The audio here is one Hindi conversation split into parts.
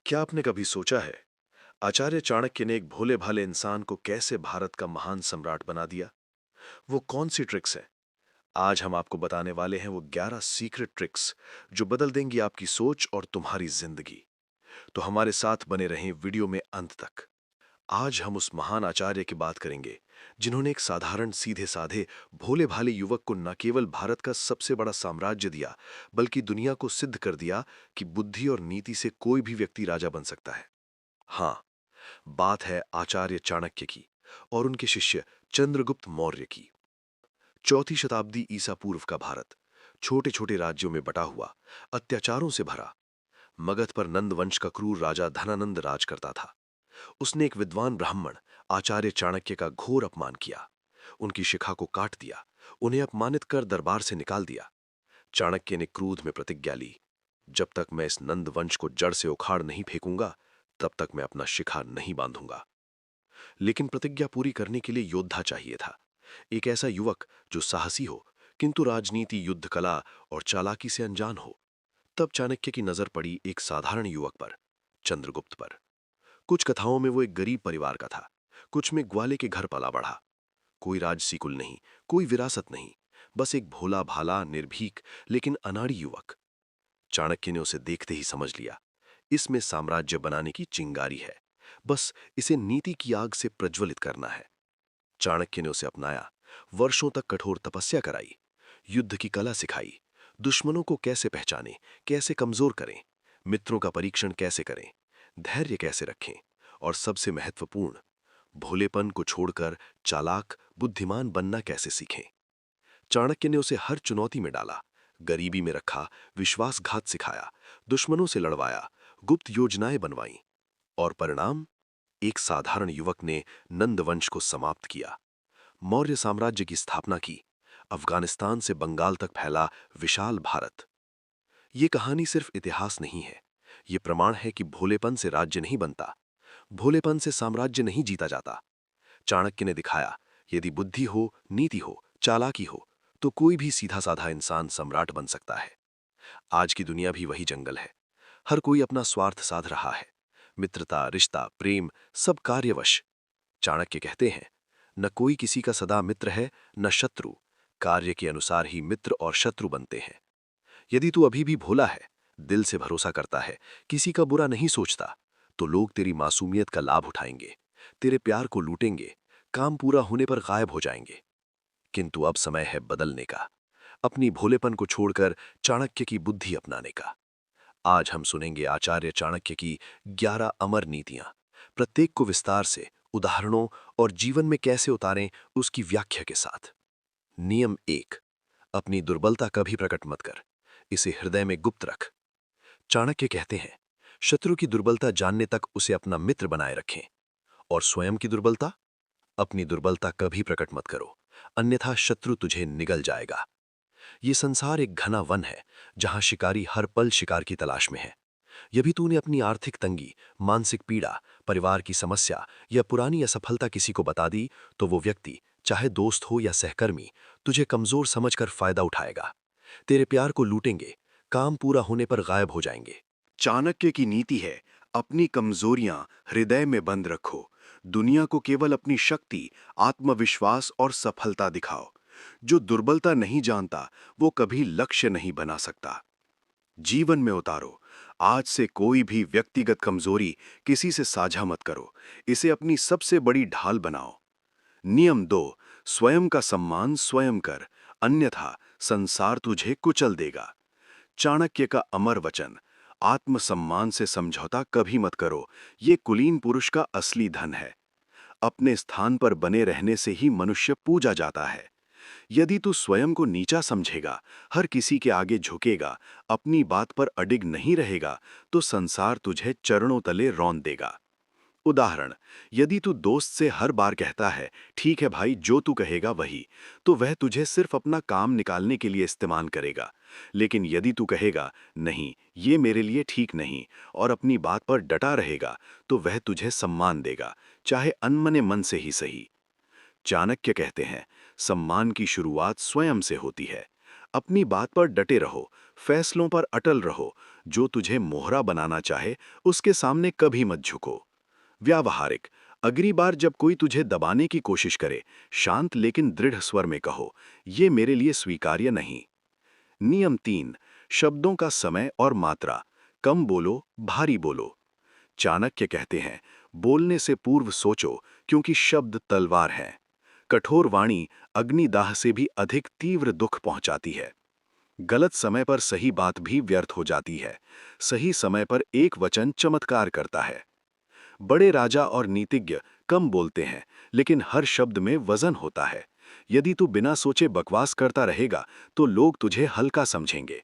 क्या आपने कभी सोचा है आचार्य चाणक्य ने एक भोले भाले इंसान को कैसे भारत का महान सम्राट बना दिया? वो कौन सी ट्रिक्स हैं? आज हम आपको बताने वाले हैं वो 11 सीक्रेट ट्रिक्स जो बदल देंगी आपकी सोच और तुम्हारी जिंदगी। तो हमारे साथ बने रहें वीडियो में अंत तक। आज हम उस महान आचार्य की बात करेंगे जिन्होंने एक साधारण सीधे साधे भोले भाले युवक को न केवल भारत का सबसे बड़ा साम्राज्य दिया, बल्कि दुनिया को सिद्ध कर दिया कि बुद्धि और नीति से कोई भी व्यक्ति राजा बन सकता है। हाँ, बात है आचार्य चाणक्य की और उनके शिष्य चंद्रगुप्त मौर्य की। चौथी शताब्दी ईसा पूर्व का भारत छोटे छोटे राज्यों में बटा हुआ, अत्याचारों से भरा। मगध पर नंद वंश का क्रूर राजा धनानंद राज करता था। उसने एक विद्वान ब्राह्मण आचार्य चाणक्य का घोर अपमान किया, उनकी शिखा को काट दिया, उन्हें अपमानित कर दरबार से निकाल दिया। चाणक्य ने क्रोध में प्रतिज्ञा ली, जब तक मैं इस नंद वंश को जड़ से उखाड़ नहीं फेंकूंगा, तब तक मैं अपना शिखा नहीं बांधूंगा। लेकिन प्रतिज्ञा पूरी करने के लिए योद्धा चाहिए था, एक ऐसा युवक जो साहसी हो, किंतु राजनीति, युद्ध कला और चालाकी से अनजान हो। तब चाणक्य की नजर पड़ी एक साधारण युवक पर, चंद्रगुप्त पर। कुछ कथाओं में वो एक गरीब परिवार का था, कुछ में ग्वाले के घर पला बढ़ा। कोई राजसी कुल नहीं, कोई विरासत नहीं, बस एक भोला भाला, निर्भीक लेकिन अनाड़ी युवक। चाणक्य ने उसे देखते ही समझ लिया, इसमें साम्राज्य बनाने की चिंगारी है, बस इसे नीति की आग से प्रज्वलित करना है। चाणक्य ने उसे अपनाया, वर्षों तक कठोर तपस्या कराई, युद्ध की कला सिखाई, दुश्मनों को कैसे पहचानें, कैसे कमजोर करें, मित्रों का परीक्षण कैसे करें, धैर्य कैसे रखें, और सबसे महत्वपूर्ण, भोलेपन को छोड़कर चालाक बुद्धिमान बनना कैसे सीखें। चाणक्य ने उसे हर चुनौती में डाला, गरीबी में रखा, विश्वासघात सिखाया, दुश्मनों से लड़वाया, गुप्त योजनाएं बनवाईं। और परिणाम, एक साधारण युवक ने नंदवंश को समाप्त किया, मौर्य साम्राज्य की स्थापना की, अफगानिस्तान से बंगाल तक फैला विशाल भारत। ये कहानी सिर्फ इतिहास नहीं है, ये प्रमाण है कि भोलेपन से राज्य नहीं बनता, भोलेपन से साम्राज्य नहीं जीता जाता। चाणक्य ने दिखाया, यदि बुद्धि हो, नीति हो, चालाकी हो, तो कोई भी सीधा साधा इंसान सम्राट बन सकता है। आज की दुनिया भी वही जंगल है, हर कोई अपना स्वार्थ साध रहा है, मित्रता, रिश्ता, प्रेम, सब कार्यवश। चाणक्य कहते हैं, न कोई किसी का सदा मित्र है, न शत्रु, कार्य के अनुसार ही मित्र और शत्रु बनते हैं। यदि तू अभी भी भोला है, दिल से भरोसा करता है, किसी का बुरा नहीं सोचता, तो लोग तेरी मासूमियत का लाभ उठाएंगे, तेरे प्यार को लूटेंगे, काम पूरा होने पर गायब हो जाएंगे। किंतु अब समय है बदलने का, अपनी भोलेपन को छोड़कर चाणक्य की बुद्धि अपनाने का। आज हम सुनेंगे आचार्य चाणक्य की 11 अमर नीतियां, प्रत्येक को विस्तार से, उदाहरणों और जीवन में कैसे उतारें, उसकी व्याख्या के साथ। नियम 1, अपनी दुर्बलता कभी प्रकट मत कर, इसे हृदय में गुप्त रख। चाणक्य कहते हैं, शत्रु की दुर्बलता जानने तक उसे अपना मित्र बनाए रखें। और स्वयं की दुर्बलता, अपनी दुर्बलता कभी प्रकट मत करो, अन्यथा शत्रु तुझे निगल जाएगा। ये संसार एक घना वन है, जहां शिकारी हर पल शिकार की तलाश में है। यदि तूने अपनी आर्थिक तंगी, मानसिक पीड़ा, परिवार की समस्या या पुरानी असफलता किसी को बता दी, तो वो व्यक्ति, चाहे दोस्त हो या सहकर्मी, तुझे कमजोर समझकर फायदा उठाएगा, तेरे प्यार को लूटेंगे, काम पूरा होने पर गायब हो जाएंगे। चाणक्य की नीति है, अपनी कमजोरियां हृदय में बंद रखो, दुनिया को केवल अपनी शक्ति, आत्मविश्वास और सफलता दिखाओ। जो दुर्बलता नहीं जानता, वो कभी लक्ष्य नहीं बना सकता। जीवन में उतारो, आज से कोई भी व्यक्तिगत कमजोरी किसी से साझा मत करो, इसे अपनी सबसे बड़ी ढाल बनाओ। नियम 2, स्वयं का सम्मान स्वयं कर, अन्यथा संसार तुझे कुचल देगा। चाणक्य का अमर वचन, आत्मसम्मान से समझौता कभी मत करो, ये कुलीन पुरुष का असली धन है। अपने स्थान पर बने रहने से ही मनुष्य पूजा जाता है। यदि तू स्वयं को नीचा समझेगा, हर किसी के आगे झुकेगा, अपनी बात पर अडिग नहीं रहेगा, तो संसार तुझे चरणों तले रौंद देगा। उदाहरण, यदि तू दोस्त से हर बार कहता है, ठीक है भाई, जो तू कहेगा वही, तो वह तुझे सिर्फ अपना काम निकालने के लिए इस्तेमाल करेगा। लेकिन यदि तू कहेगा, नहीं, ये मेरे लिए ठीक नहीं, और अपनी बात पर डटा रहेगा, तो वह तुझे सम्मान देगा, चाहे अनमने मन से ही सही। चाणक्य कहते हैं, सम्मान की शुरुआत स्वयं से होती है। अपनी बात पर डटे रहो, फैसलों पर अटल रहो। जो तुझे मोहरा बनाना चाहे उसके सामने कभी मत झुको। व्यावहारिक, अगली बार जब कोई तुझे दबाने की कोशिश करे, शांत लेकिन दृढ़ स्वर में कहो, ये मेरे लिए स्वीकार्य नहीं। नियम 3, शब्दों का समय और मात्रा। कम बोलो, भारी बोलो। चाणक्य कहते हैं, बोलने से पूर्व सोचो, क्योंकि शब्द तलवार हैं। कठोर वाणी अग्निदाह से भी अधिक तीव्र दुख पहुंचाती है। गलत समय पर सही बात भी व्यर्थ हो जाती है। सही समय पर एक वचन चमत्कार करता है। बड़े राजा और नीतिज्ञ कम बोलते हैं, लेकिन हर शब्द में वजन होता है। यदि तू बिना सोचे बकवास करता रहेगा तो लोग तुझे हल्का समझेंगे।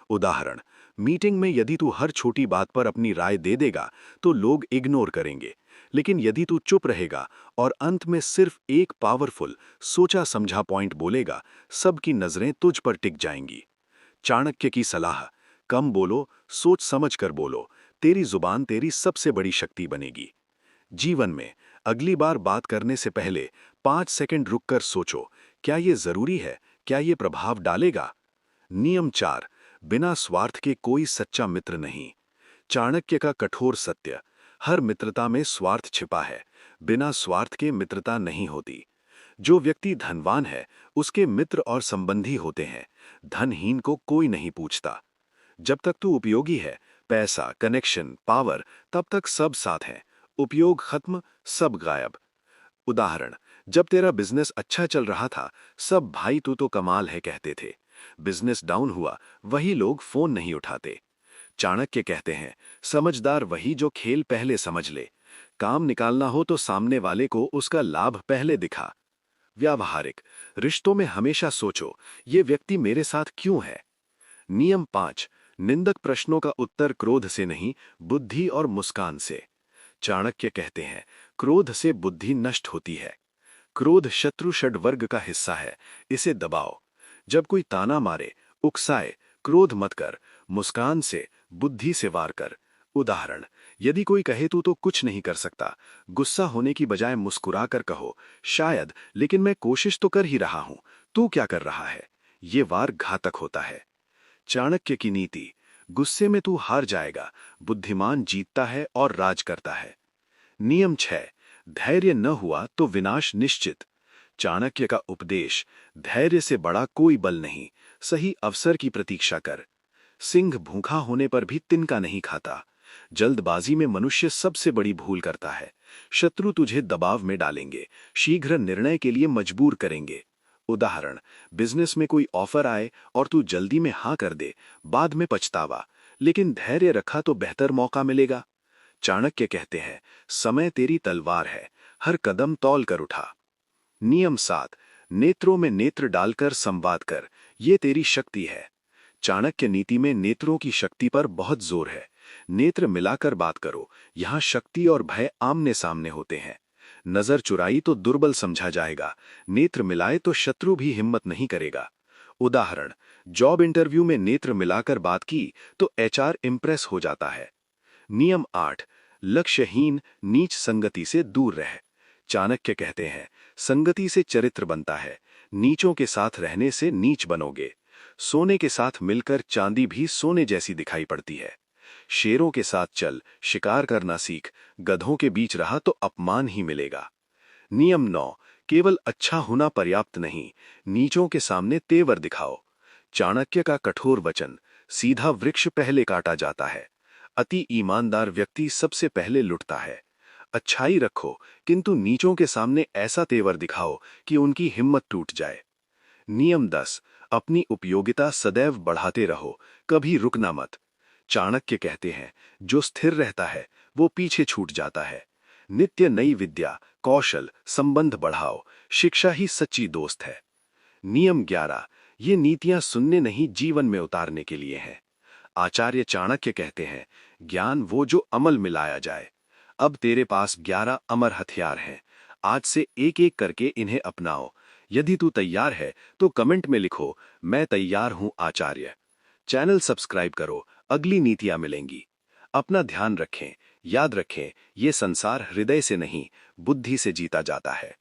उदाहरण, मीटिंग में यदि तू हर छोटी बात पर अपनी राय दे देगा तो लोग इग्नोर करेंगे। लेकिन यदि तू चुप रहेगा और अंत में सिर्फ एक पावरफुल, सोचा समझा पॉइंट बोलेगा, सबकी नजरें तुझ पर टिक जाएंगी। चाणक्य की सलाह, कम बोलो, सोच समझ कर बोलो। तेरी जुबान तेरी सबसे बड़ी शक्ति बनेगी। जीवन में अगली बार बात करने से पहले 5 सेकंड रुककर सोचो, क्या ये जरूरी है, क्या ये प्रभाव डालेगा। नियम 4, बिना स्वार्थ के कोई सच्चा मित्र नहीं। चाणक्य का कठोर सत्य, हर मित्रता में स्वार्थ छिपा है। बिना स्वार्थ के मित्रता नहीं होती। जो व्यक्ति धनवान है उसके मित्र और संबंधी होते हैं। धनहीन को कोई नहीं पूछता। जब तक तू उपयोगी है, पैसा, कनेक्शन, पावर, तब तक सब साथ हैं। उपयोग खत्म, सब गायब। उदाहरण, जब तेरा बिजनेस अच्छा चल रहा था, सब भाई तू तो कमाल है कहते थे। बिजनेस डाउन हुआ, वही लोग फोन नहीं उठाते। चाणक्य कहते हैं, समझदार वही जो खेल पहले समझ ले। काम निकालना हो तो सामने वाले को उसका लाभ पहले दिखा। व्यावहारिक, रिश्तों में हमेशा सोचो, ये व्यक्ति मेरे साथ क्यों है। नियम 5, निंदक प्रश्नों का उत्तर क्रोध से नहीं, बुद्धि और मुस्कान से। चाणक्य कहते हैं, क्रोध से बुद्धि नष्ट होती है। क्रोध शत्रु षड्वर्ग का हिस्सा है, इसे दबाओ। जब कोई ताना मारे, उकसाए, क्रोध मत कर, मुस्कान से, बुद्धि से वार कर। उदाहरण, यदि कोई कहे तू तो कुछ नहीं कर सकता, गुस्सा होने की बजाय मुस्कुरा कर कहो, शायद, लेकिन मैं कोशिश तो कर ही रहा हूं, तू क्या कर रहा है। ये वार घातक होता है। चाणक्य की नीति, गुस्से में तू हार जाएगा, बुद्धिमान जीतता है और राज करता है। नियम 6, धैर्य न हुआ तो विनाश निश्चित। चाणक्य का उपदेश, धैर्य से बड़ा कोई बल नहीं, सही अवसर की प्रतीक्षा कर। सिंह भूखा होने पर भी तिनका नहीं खाता। जल्दबाजी में मनुष्य सबसे बड़ी भूल करता है। शत्रु तुझे दबाव में डालेंगे, शीघ्र निर्णय के लिए मजबूर करेंगे। उदाहरण, बिजनेस में कोई ऑफर आए और तू जल्दी में हाँ कर दे, बाद में पछतावा, लेकिन धैर्य रखा तो बेहतर मौका मिलेगा। चाणक्य कहते हैं, समय तेरी तलवार है, हर कदम तौल कर उठा। नियम 7, नेत्रों में नेत्र डालकर संवाद कर, ये तेरी शक्ति है। चाणक्य नीति में नेत्रों की शक्ति पर बहुत जोर है। नेत्र मिलाकर बात करो, यहां शक्ति और भय आमने सामने होते हैं। नजर चुराई तो दुर्बल समझा जाएगा, नेत्र मिलाए तो शत्रु भी हिम्मत नहीं करेगा। उदाहरण, जॉब इंटरव्यू में नेत्र मिलाकर बात की तो एचआर इंप्रेस हो जाता है। नियम 8, लक्ष्यहीन नीच संगति से दूर रह। चाणक्य कहते हैं, संगति से चरित्र बनता है, नीचों के साथ रहने से नीच बनोगे। सोने के साथ मिलकर चांदी भी सोने जैसी दिखाई पड़ती है। शेरों के साथ चल, शिकार करना सीख, गधों के बीच रहा तो अपमान ही मिलेगा। नियम 9, केवल अच्छा होना पर्याप्त नहीं, नीचों के सामने तेवर दिखाओ। चाणक्य का कठोर वचन, सीधा वृक्ष पहले काटा जाता है। अति ईमानदार व्यक्ति सबसे पहले लुटता है। अच्छाई रखो, किंतु नीचों के सामने ऐसा तेवर दिखाओ कि उनकी हिम्मत टूट जाए। नियम 10, अपनी उपयोगिता सदैव बढ़ाते रहो, कभी रुकना मत। चाणक्य कहते हैं, जो स्थिर रहता है वो पीछे छूट जाता है। नित्य नई विद्या, कौशल, संबंध बढ़ाओ, शिक्षा ही सच्ची दोस्त है। नियम 11, ये नीतियां सुनने नहीं जीवन में उतारने के लिए हैं। आचार्य चाणक्य कहते हैं, ज्ञान वो जो अमल में लाया जाए। अब तेरे पास 11 अमर हथियार हैं, आज से एक एक करके इन्हें अपनाओ। यदि तू तैयार है तो कमेंट में लिखो, मैं तैयार हूं आचार्य। चैनल सब्सक्राइब करो, अगली नीतियां मिलेंगी। अपना ध्यान रखें, याद रखें, ये संसार हृदय से नहीं, बुद्धि से जीता जाता है।